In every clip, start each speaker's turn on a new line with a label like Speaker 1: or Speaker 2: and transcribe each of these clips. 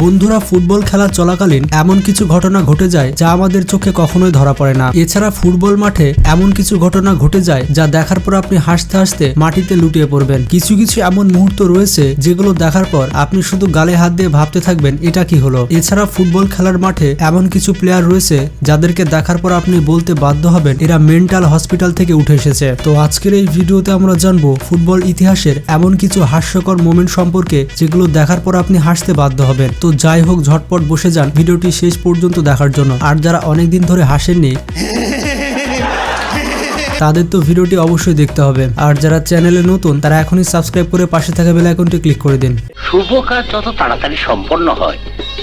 Speaker 1: বন্ধুরা, ফুটবল খেলা চলাকালীন এমন কিছু ঘটনা ঘটে যায় যা আমাদের চোখে কখনোই ধরা পড়ে না। এছাড়া ফুটবল মাঠে এমন কিছু ঘটনা ঘটে যায় যা দেখার পর আপনি হাসতে হাসতে মাটিতে লুটিয়ে পড়বেন। কিছু কিছু এমন মুহূর্ত রয়েছে যেগুলো দেখার পর আপনি শুধু গালে হাত দিয়ে ভাবতে থাকবেন এটা কি হলো। এছাড়া ফুটবল খেলার মাঠে এমন কিছু প্লেয়ার রয়েছে যাদেরকে দেখার পর আপনি বলতে বাধ্য হবেন এরা মেন্টাল হসপিটাল থেকে উঠে এসেছে। তো আজকের এই ভিডিওতে আমরা জানবো ফুটবল ইতিহাসের এমন কিছু হাস্যকর মোমেন্ট সম্পর্কে যেগুলো দেখার পর আপনি হাসতে বাধ্য হবেন। তো যাই হোক, ঝটপট বসে যান ভিডিওটি শেষ পর্যন্ত দেখার জন্য। আর যারা অনেকদিন ধরে হাসেননি তাদের তো ভিডিওটি অবশ্যই দেখতে হবে। আর যারা চ্যানেলে নতুন তারা এখনই সাবস্ক্রাইব করে পাশে থাকা বেল আইকনটি ক্লিক করে দিন।
Speaker 2: শুভ কাজ যত তাড়াতাড়ি সম্পন্ন হয়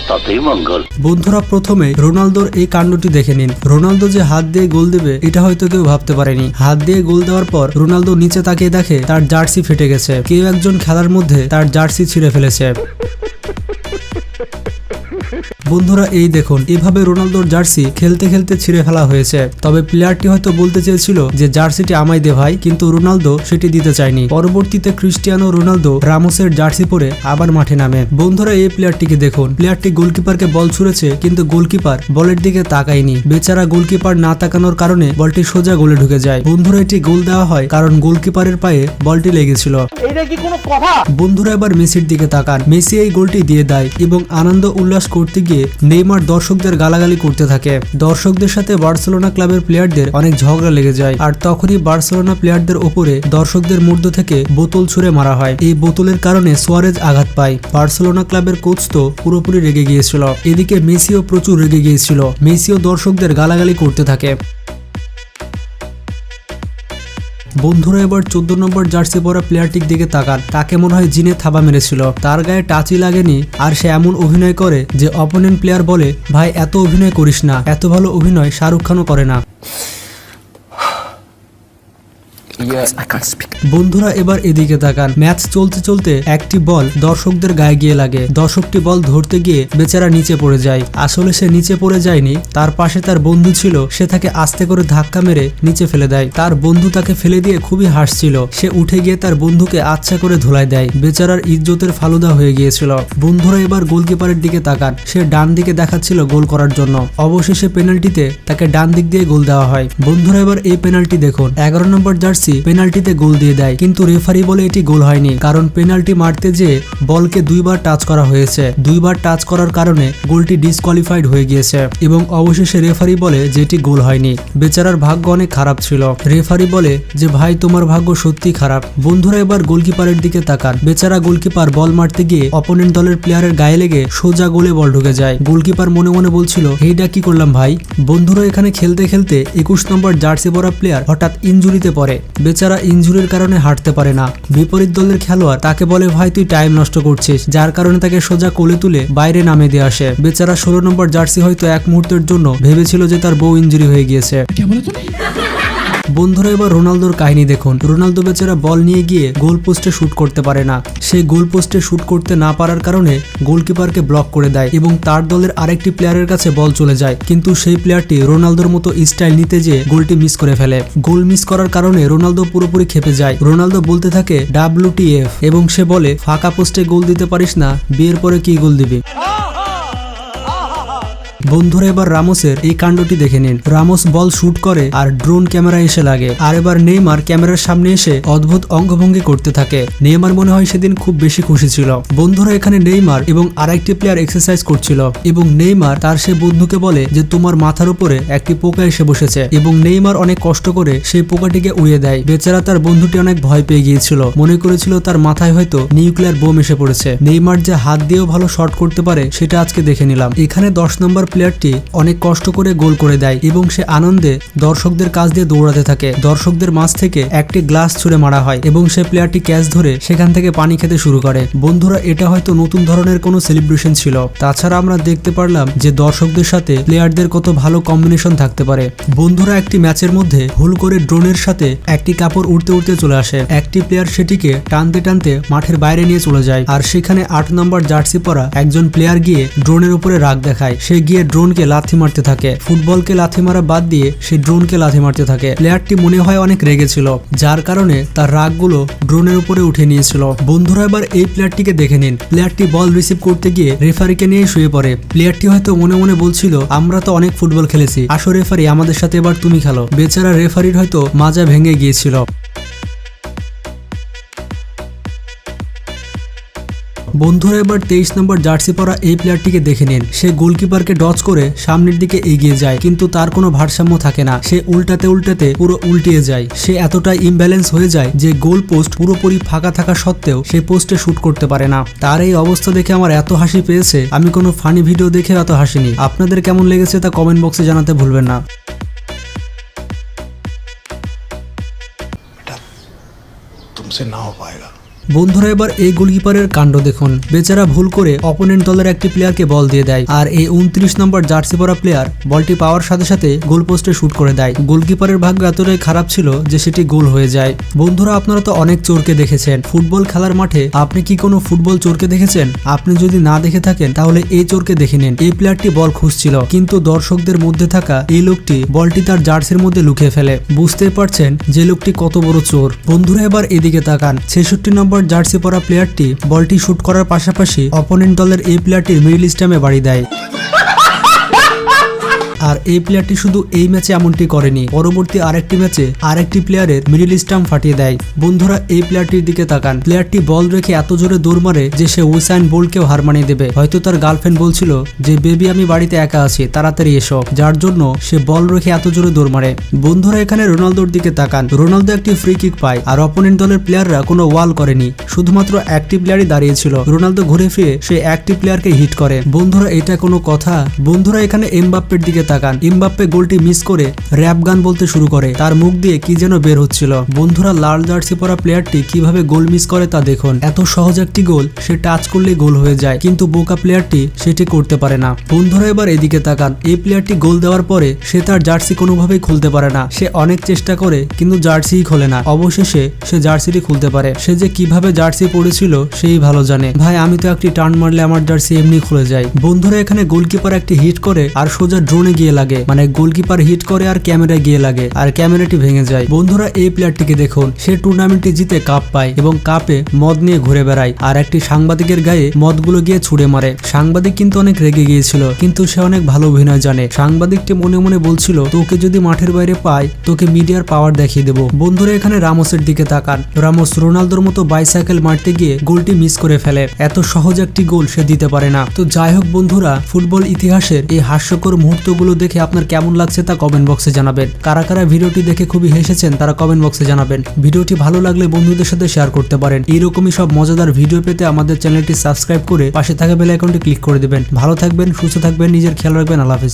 Speaker 2: ততই মঙ্গল।
Speaker 1: বন্ধুরা, প্রথমে রোনালদোর এই কাণ্ডটি দেখে নিন। রোনালদো যে হাত দিয়ে গোল দেবে এটা হয়তো কেউ ভাবতে পারেনি। হাত দিয়ে গোল দেওয়ার পর রোনালদো নিচে তাকিয়ে দেখে তার জার্সি ফেটে গেছে। কেউ একজন খেলার মধ্যে তার জার্সি ছিঁড়ে ফেলেছে। বন্ধুরা, এই দেখুন, এভাবে রোনালদোর জার্সি খেলতে খেলতে ছিঁড়ে ফেলা হয়েছে। তবে প্লেয়ারটি হয়তো বলতে চেয়েছিল যে জার্সিটি আমায় দে ভাই, কিন্তু রোনালদো সেটি দিতে চায়নি। পরবর্তীতে ক্রিস্টিয়ানো রোনালদো রামোসের জার্সি পরে আবার মাঠে নামে। বন্ধুরা, এই প্লেয়ারটিকে দেখুন। প্লেয়ারটি গোলকিপারকে বল ছুঁড়েছে কিন্তু গোলকিপার বলের দিকে তাকায়নি। বেচারা গোলকিপার না তাকানোর কারণে বলটি সোজা গোলে ঢুকে যায়। বন্ধুরা, এটি গোল দেওয়া হয় কারণ গোলকিপারের পায়ে বলটি লেগেছিল। বন্ধুরা, এবার মেসির দিকে তাকান। মেসি এই গোলটি দিয়ে দেয় এবং আনন্দ উল্লাস করতে গিয়ে নেইমার দর্শকদের গালাগালি করতে থাকে। দর্শকদের সাথে বার্সেলোনা ক্লাবের প্লেয়ারদের অনেক ঝগড়া লেগে যায়। আর তখনই বার্সেলোনা প্লেয়ারদের ওপরে দর্শকদের মধ্য থেকে বোতল ছুঁড়ে মারা হয়। এই বোতলের কারণে সুয়ারেজ আঘাত পায়। বার্সেলোনা ক্লাবের কোচ তো পুরোপুরি রেগে গিয়েছিল। এদিকে মেসিও প্রচুর রেগে গিয়েছিল। মেসিও দর্শকদের গালাগালি করতে থাকে। বন্ধুরা, এবার 14 নম্বর জার্সি পরা প্লেয়ারটির দিকে তাকান। তাকে মনে হয় জিনে থাবা মেরেছিল। তার গায়ে টাচই লাগেনি আর সে এমন অভিনয় করে যে অপোনেন্ট প্লেয়ার বলে, ভাই এত অভিনয় করিস না, এত ভালো অভিনয় শাহরুখ খানও করে না। বন্ধুরা, এবার এদিকে তাকান। ম্যাচ চলতে চলতে একটি বল দর্শকদের গায়ে গিয়ে লাগে। দর্শকটি বল ধরতে গিয়ে বেচারা নিচে পড়ে যায়। আসলে সে নিচে পড়ে যায়নি, তার পাশে তার বন্ধু ছিল। সে তাকে আস্তে করে ধাক্কা মেরে নিচে ফেলে দেয়। তার বন্ধু তাকে ফেলে দিয়ে খুবই হাসছিল। সে উঠে গিয়ে তার বন্ধুকে আচ্ছা করে ধুলাই দেয়। বেচারার ইজ্জতের ফালুদা হয়ে গিয়েছিল। বন্ধুরা, এবার গোলকিপারের দিকে তাকান। সে ডান দিকে দেখাচ্ছিল গোল করার জন্য। অবশেষে পেনাল্টিতে তাকে ডান দিক দিয়ে গোল দেওয়া হয়। বন্ধুরা, এবার এই পেনাল্টি দেখুন। 11 নম্বর জার্সি পেনাল্টিতে গোল দিয়ে দেয়, কিন্তু রেফারি বলে এটি গোল হয়নি, কারণ পেনাল্টি মারতে যে বলকে দুইবার টাচ করা হয়েছে। দুইবার টাচ করার কারণে গোলটি ডিসকোয়ালিফাইড হয়ে গিয়েছে এবং অবশেষে রেফারি বলে যে এটি গোল হয়নি। বেচারার ভাগ্য অনেক খারাপ ছিল। রেফারি বলে যে ভাই তোমার ভাগ্য সত্যি খারাপ। বন্ধুরা, এবার গোলকিপারের দিকে তাকান। বেচারা গোলকিপার বল মারতে গিয়ে অপোনেন্ট দলের প্লেয়ারের গায়ে লেগে সোজা গোলে বল ঢুকে যায়। গোলকিপার মনে মনে বলছিল এইটা কি করলাম ভাই। বন্ধুরা, এখানে খেলতে খেলতে 21 নম্বর জার্সি পরা প্লেয়ার হঠাৎ ইনজুরিতে পড়ে। বেচারা ইনজুরির কারণে হাঁটতে পারে না। বিপরীত দলের খেলোয়াড় তাকে বলে ভাই তুই টাইম নষ্ট করছিস, যার কারণে তাকে সোজা কোলে তুলে বাইরে নামিয়ে দিয়ে আসে। বেচারা 16 নম্বর জার্সি হয়তো এক মুহূর্তের জন্য ভেবেছিল যে তার বউ ইনজুরি হয়ে গিয়েছে। বন্ধুরা, এবার রোনালদোর কাহিনী দেখুন। রোনালদো বেচারা বল নিয়ে গিয়ে গোল পোস্টে শুট করতে পারে না। সেই গোল পোস্টে শুট করতে না পারার কারণে গোলকিপারকে ব্লক করে দেয় এবং তার দলের আরেকটি প্লেয়ারের কাছে বল চলে যায়, কিন্তু সেই প্লেয়ারটি রোনালদোর মতো স্টাইল নিতে যেয়ে গোলটি মিস করে ফেলে। গোল মিস করার কারণে রোনালদো পুরোপুরি খেপে যায়। রোনালদো বলতে থাকে WTF এবং সে বলে ফাঁকা পোস্টে গোল দিতে পারিস না, বিয়ের পরে কি গোল দিবি। বন্ধুরা, এবার রামোসের এই কাণ্ডটি দেখে নিন। রামোস বল শুট করে আর ড্রোন ক্যামেরা এসে লাগে। আর এবার নেইমার ক্যামেরার সামনে এসে অদ্ভুত অঙ্গভঙ্গি করতে থাকে। নেইমার মনে হয় সেদিন খুব বেশি খুশি ছিল। বন্ধুরা, এখানে নেইমার এবং আরেকটি প্লেয়ার এক্সারসাইজ করছিল এবং নেইমার তার সে বন্ধুকে বলে যে তোমার মাথার উপরে একটি পোকা এসে বসেছে এবং নেইমার অনেক কষ্ট করে সেই পোকাটিকে উড়িয়ে দেয়। বেচারা তার বন্ধুটি অনেক ভয় পেয়ে গিয়েছিল, মনে করেছিল তার মাথায় হয়তো নিউক্লিয়ার বোম এসে পড়েছে। নেইমার যে হাত দিয়েও ভালো শট করতে পারে সেটা আজকে দেখে নিলাম। এখানে 10 নম্বর প্লেয়ারটি অনেক কষ্ট করে গোল করে দেয় এবং সে আনন্দে দর্শকদের কাছ দিয়ে দৌড়াতে থাকে। দর্শকদের মাঝ থেকে একটি গ্লাস ছুঁড়ে মারা হয় এবং সে প্লেয়ারটি ক্যাচ ধরে সেখান থেকে পানি খেতে শুরু করে। বন্ধুরা, এটা হয়তো নতুন ধরনের কোনো সেলিব্রেশন ছিল। তাছাড়া আমরা দেখতে পারলাম যে দর্শকদের সাথে প্লেয়ারদের কত ভালো কম্বিনেশন থাকতে পারে। বন্ধুরা, একটি ম্যাচের মধ্যে ভুল করে ড্রোনের সাথে একটি কাপড় উড়তে উড়তে চলে আসে। একটি প্লেয়ার সেটিকে টানতে টানতে মাঠের বাইরে নিয়ে চলে যায় আর সেখানে 8 নম্বর জার্সি পরা একজন প্লেয়ার গিয়ে ড্রোনের উপরে রাগ দেখায়। সে গিয়ে ড্রোনকে লাথি মারতে থাকে। ফুটবলকে লাথি মারা বাদ দিয়ে সে ড্রোনকে লাথি মারতে থাকে। প্লেয়ারটি মনে হয় অনেক রেগেছিল, যার কারণে তার রাগগুলো ড্রোনের উপরে উঠে নিয়েছিল। বন্ধুরা এবার এই প্লেয়ারটিকে দেখে নিন। প্লেয়ারটি বল রিসিভ করতে গিয়ে রেফারিকে নিয়ে শুয়ে পড়ে। প্লেয়ারটি হয়তো মনে মনে বলছিল, আমরা তো অনেক ফুটবল খেলেছি, আসো রেফারি আমাদের সাথে এবার তুমি খেলো। বেচারা রেফারির হয়তো মাজা ভেঙে গিয়েছিল। বন্ধুরা এবার 23 নম্বর জার্সি পরা এই প্লেয়ারটিকে দেখে নিন। সে গোলকিপারকে ডচ করে সামনের দিকে এগিয়ে যায়, কিন্তু তার কোনো ভারসাম্য থাকে না। সে উল্টাতে উল্টাতে পুরো উল্টিয়ে যায়। সে এতটাই ইমব্যালেন্স হয়ে যায় যে গোল পোস্ট পুরোপুরি ফাঁকা থাকা সত্ত্বেও সে পোস্টে শুট করতে পারে না। তার এই অবস্থা দেখে আমার এত হাসি পেয়েছে, আমি কোনো ফানি ভিডিও দেখে এত হাসিনি। আপনাদের কেমন লেগেছে তা কমেন্ট বক্সে জানাতে ভুলবেন না।
Speaker 3: तुमसे ना हो पाएगा।
Speaker 1: বন্ধুরা এবার এই গোলকিপারের কাণ্ড দেখুন। বেচারা ভুল করে অপোনেন্ট দলের একটি প্লেয়ারকে বল দিয়ে দেয়, আর এই 29 নম্বর জার্সি পরা প্লেয়ার বলটি পাওয়ার সাথে সাথে গোল পোস্টে শুট করে দেয়। গোলকিপারের ভাগ্য এতটাই খারাপ ছিল যে সেটি গোল হয়ে যায়। বন্ধুরা আপনারা তো অনেক চোরকে দেখেছেন ফুটবল খেলার মাঠে, আপনি কি কোনো ফুটবল চোরকে দেখেছেন? আপনি যদি না দেখে থাকেন তাহলে এই চোরকে দেখে নিন। এই প্লেয়ারটি বল খুঁজছিল, কিন্তু দর্শকদের মধ্যে থাকা এই লোকটি বলটি তার জার্সির মধ্যে লুকিয়ে ফেলে। বুঝতে পারছেন যে লোকটি কত বড় চোর। বন্ধুরা এবার এদিকে তাকান। 66 নম্বর জার্সি পরা প্লেয়ারটি বলটি শুট করার পাশাপাশি অপোনেন্ট দলের এই প্লেয়ারটির মিডল স্ট্যাম্পে বাড়ি দেয়। আর এই প্লেয়ারটি শুধু এই ম্যাচে এমনটি করেনি, পরবর্তী আরেকটি ম্যাচে আরেকটি প্লেয়ারের মিডল স্টাম্প ফাটিয়ে দেয়। বন্ধুরা এই প্লেয়ারটির দিকে তাকান। প্লেয়ারটি বল রেখে এত জোরে দৌড় মারে যে সে উসাইন বোল্টকেও হার মানিয়ে দেবে। হয়তো তার গার্লফ্রেন্ড বলছিল যে বেবি আমি বাড়িতে একা আছি, তাড়াতাড়ি এসো, যার জন্য সে বল রেখে এত জোরে দৌড় মারে। বন্ধুরা এখানে রোনালদোর দিকে তাকান। রোনালদো একটি ফ্রি কিক পায়, আর অপোনেন্ট দলের প্লেয়াররা কোনো ওয়াল করেনি, শুধুমাত্র একটি প্লেয়ারই দাঁড়িয়েছিল। রোনালদো ঘুরে ফিরে সে একটি প্লেয়ারকে হিট করে। বন্ধুরা এটা কোনো কথা? বন্ধুরা এখানে এমবাপ্পের দিকে তাকান। এমবাপ্পে গোলটি মিস করে র‍্যাপ গান বলতে শুরু করে, তার মুখ দিয়ে কি যেন বের হচ্ছিল। বন্ধুরা লাল জার্সি পরা প্লেয়ারটি কিভাবে গোল মিস করে তা দেখুন। এত সহজ একটি গোল সে টাচ করলে গোল হয়ে যায়, কিন্তু বোকা প্লেয়ারটি সেটি করতে পারে না। বন্ধুরা এবার এদিকে তাকান। এই প্লেয়ারটি গোল দেওয়ার পরে সে তার জার্সি কোনোভাবেই খুলতে পারে না। সে অনেক চেষ্টা করে কিন্তু জার্সিই খোলে না। অবশেষে সে জার্সিটি খুলতে পারে। সে যে কিভাবে জার্সি পড়েছিল সেই ভালো জানে। ভাই আমি তো একটি টার্ন মারলে আমার জার্সি এমনি খুলে যায়। বন্ধুরা এখানে গোলকিপার একটি হিট করে আর সোজা ড্রোনে গিয়ে লাগে, মানে গোলকিপার হিট করে আর ক্যামেরায় গিয়ে লাগে, আর ক্যামেরাটি ভেঙে যায়। বন্ধুরা এই প্লেয়ারটিকে দেখুন। সে টুর্নামেন্টটি জিতে কাপ পায় এবং কাপে মদ নিয়ে ঘুরে বেড়ায়, আর একটি সাংবাদিকের গায়ে মদগুলো গিয়ে ছুড়ে মারে। সাংবাদিক কিন্তু অনেক রেগে গিয়েছিল, কিন্তু সে অনেক ভালো অভিনয় জানে। সাংবাদিকটি মনে মনে বলছিল, তোকে যদি মাঠের বাইরে পাই তোকে মিডিয়ার পাওয়ার দেখিয়ে দেবো। বন্ধুরা এখানে রামোসের দিকে তাকান। রামোস রোনালদোর মতো বাইসাইকেল মারতে গিয়ে গোলটি মিস করে ফেলে। এত সহজ একটি গোল সে দিতে পারে না। তো যাই হোক বন্ধুরা, ফুটবল ইতিহাসের এই হাস্যকর মুহূর্তগুলো দেখে আপনার কেমন লাগছে তা কমেন্ট বক্সে জানাবেন। কারা কারা ভিডিওটি দেখে খুবই হেসেছেন তারা কমেন্ট বক্সে জানাবেন। ভিডিওটি ভালো লাগলে বন্ধুদের সাথে শেয়ার করতে পারেন। এইরকমই সব মজাদার ভিডিও পেতে আমাদের চ্যানেলটি সাবস্ক্রাইব করে পাশে থাকা বেল আইকনটি ক্লিক করে দিবেন। ভালো থাকবেন, সুস্থ থাকবেন, নিজের খেয়াল রাখবেন। আল্লাহ হাফেজ।